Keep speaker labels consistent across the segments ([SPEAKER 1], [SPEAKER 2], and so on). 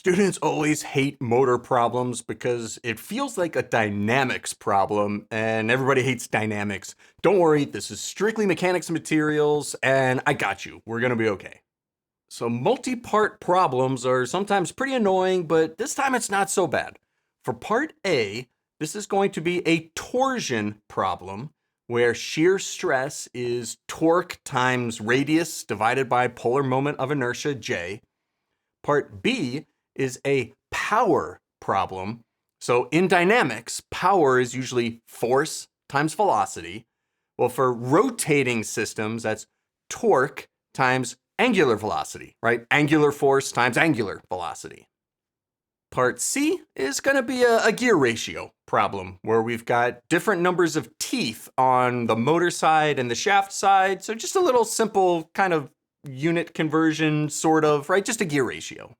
[SPEAKER 1] Students always hate motor problems because it feels like a dynamics problem, and everybody hates dynamics. Don't worry, this is strictly mechanics and materials, and I got you. We're gonna be okay. So multi-part problems are sometimes pretty annoying, but this time it's not so bad. For part A, this is going to be a torsion problem where shear stress is torque times radius divided by polar moment of inertia, J. Part B is a power problem. So in dynamics, power is usually force times velocity. Well, for rotating systems, that's torque times angular velocity, right? Angular force times angular velocity. Part C is going to be a gear ratio problem where we've got different numbers of teeth on the motor side and the shaft side. So just a little simple kind of unit conversion, sort of, right? Just a gear ratio.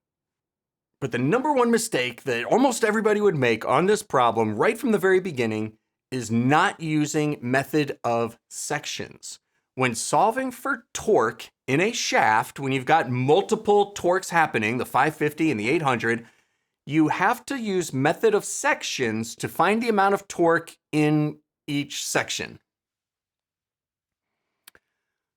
[SPEAKER 1] But the number one mistake that almost everybody would make on this problem right from the very beginning is not using method of sections. When solving for torque in a shaft, when you've got multiple torques happening, the 550 and the 800, you have to use method of sections to find the amount of torque in each section.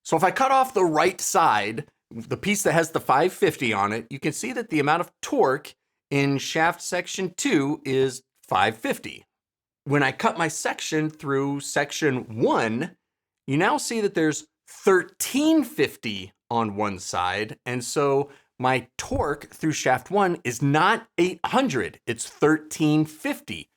[SPEAKER 1] So if I cut off the right side, the piece that has the 550 on it, you can see that the amount of torque in shaft section 2 is 550. When I cut my section through section 1, you now see that there's 1350 on one side, and so my torque through shaft 1 is not 800, it's 1350.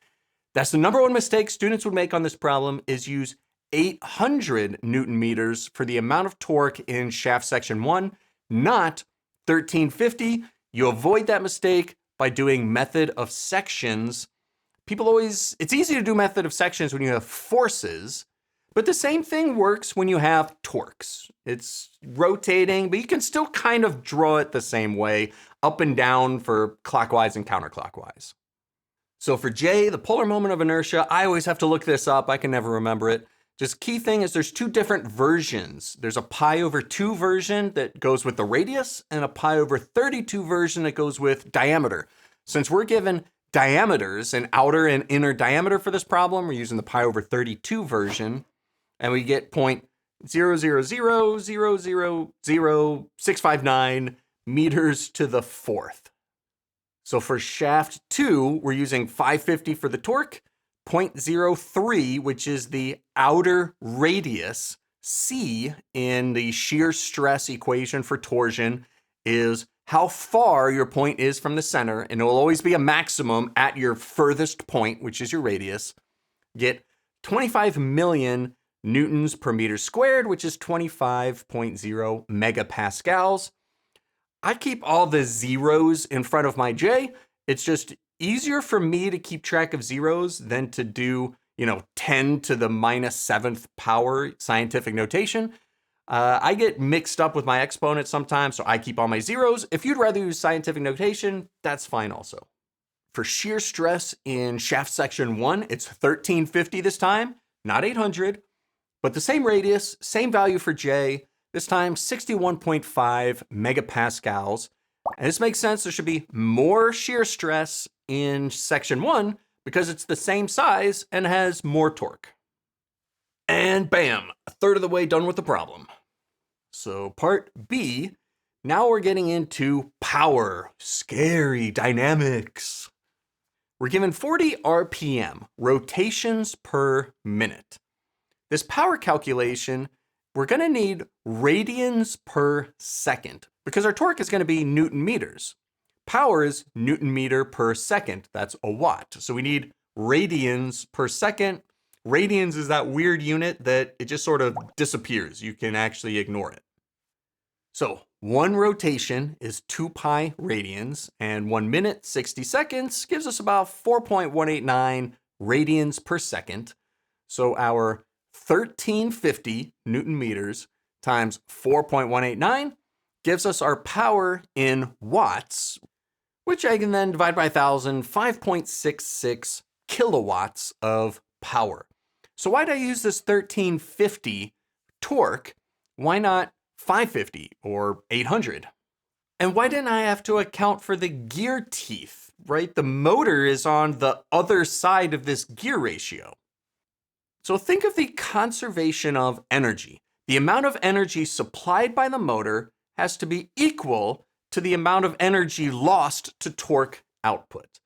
[SPEAKER 1] That's the number one mistake students would make on this problem, is use 800 Newton meters for the amount of torque in shaft section 1, not 1350. You avoid that mistake by doing method of sections. It's easy to do method of sections when you have forces, but the same thing works when you have torques. It's rotating, but you can still kind of draw it the same way, up and down for clockwise and counterclockwise. So for J, the polar moment of inertia, I always have to look this up. I can never remember it. Just key thing is there's two different versions. There's a pi over 2 version that goes with the radius and a pi over 32 version that goes with diameter. Since we're given diameters, an outer and inner diameter for this problem, we're using the pi over 32 version, and we get 0.000000659 meters to the fourth. So for shaft 2, we're using 550 for the torque, 0.03, which is the outer radius. C in the shear stress equation for torsion is how far your point is from the center, and it will always be a maximum at your furthest point, which is your radius. Get 25 million newtons per meter squared, which is 25.0 megapascals. I keep all the zeros in front of my J. It's just easier for me to keep track of zeros than to do, 10 to the minus 7th power scientific notation. I get mixed up with my exponents sometimes, so I keep all my zeros. If you'd rather use scientific notation, that's fine also. For shear stress in shaft section 1, it's 1350 this time, not 800, but the same radius, same value for J, this time 61.5 megapascals. And this makes sense. There should be more shear stress in section 1 because it's the same size and has more torque. And bam, a third of the way done with the problem. So part B, now we're getting into power, scary dynamics. We're given 40 RPM, rotations per minute. This power calculation, we're going to need radians per second because our torque is going to be Newton meters. Power is Newton meter per second. That's a watt. So we need radians per second. Radians is that weird unit that it just sort of disappears. You can actually ignore it. So 1 rotation is 2 pi radians, and 1 minute, 60 seconds gives us about 4.189 radians per second. So our 1350 Newton meters times 4.189 gives us our power in watts, which I can then divide by 1,000, 5.66 kilowatts of power. So why did I use this 1350 torque? Why not 550 or 800? And why didn't I have to account for the gear teeth, right? The motor is on the other side of this gear ratio. So think of the conservation of energy. The amount of energy supplied by the motor has to be equal to the amount of energy lost to torque output.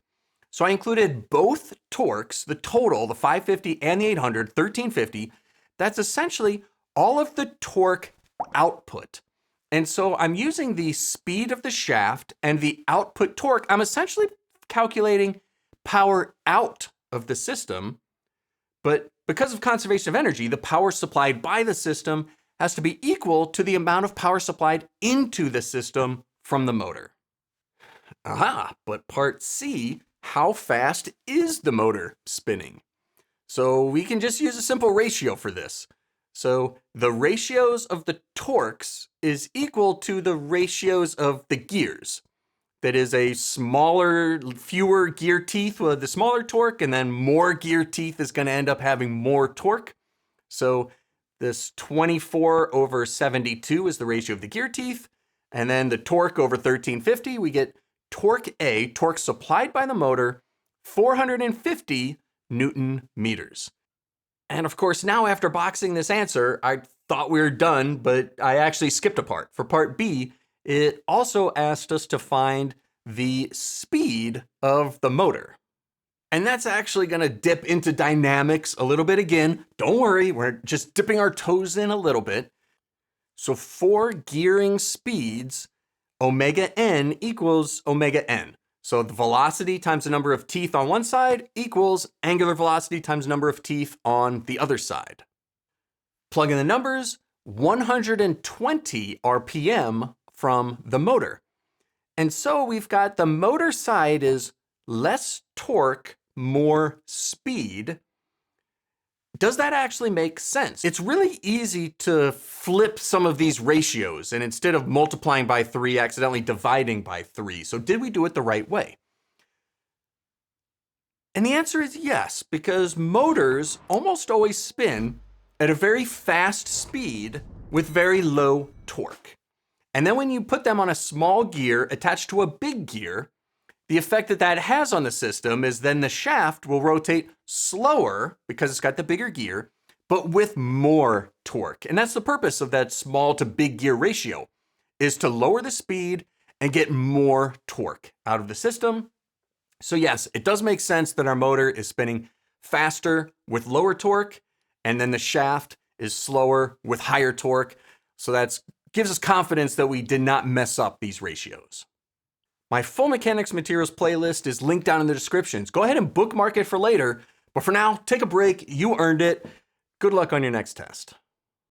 [SPEAKER 1] So I included both torques, the total, the 550 and the 800, 1350. That's essentially all of the torque output. And so I'm using the speed of the shaft and the output torque. I'm essentially calculating power out of the system, but because of conservation of energy, the power supplied by the system has to be equal to the amount of power supplied into the system from the motor. Aha, but part C, how fast is the motor spinning? So we can just use a simple ratio for this. So the ratios of the torques is equal to the ratios of the gears. That is a smaller, fewer gear teeth with the smaller torque, and then more gear teeth is going to end up having more torque. So this 24/72 is the ratio of the gear teeth, and then the torque over 1350, we get torque A, torque supplied by the motor, 450 Newton meters. And of course, now after boxing this answer, I thought we were done, but I actually skipped a part. For part B, it also asked us to find the speed of the motor. And that's actually going to dip into dynamics a little bit again. Don't worry, we're just dipping our toes in a little bit. So for gearing speeds, omega n equals omega n. So the velocity times the number of teeth on one side equals angular velocity times number of teeth on the other side. Plug in the numbers, 120 RPM from the motor. And so we've got the motor side is less torque, more speed. Does that actually make sense? It's really easy to flip some of these ratios and instead of multiplying by 3, accidentally dividing by 3. So did we do it the right way? And the answer is yes, because motors almost always spin at a very fast speed with very low torque. And then when you put them on a small gear attached to a big gear, the effect that that has on the system is then the shaft will rotate slower because it's got the bigger gear, but with more torque. And that's the purpose of that small to big gear ratio, is to lower the speed and get more torque out of the system. So yes, it does make sense that our motor is spinning faster with lower torque, and then the shaft is slower with higher torque. So that gives us confidence that we did not mess up these ratios. My full mechanics materials playlist is linked down in the descriptions. Go ahead and bookmark it for later. But for now, take a break. You earned it. Good luck on your next test.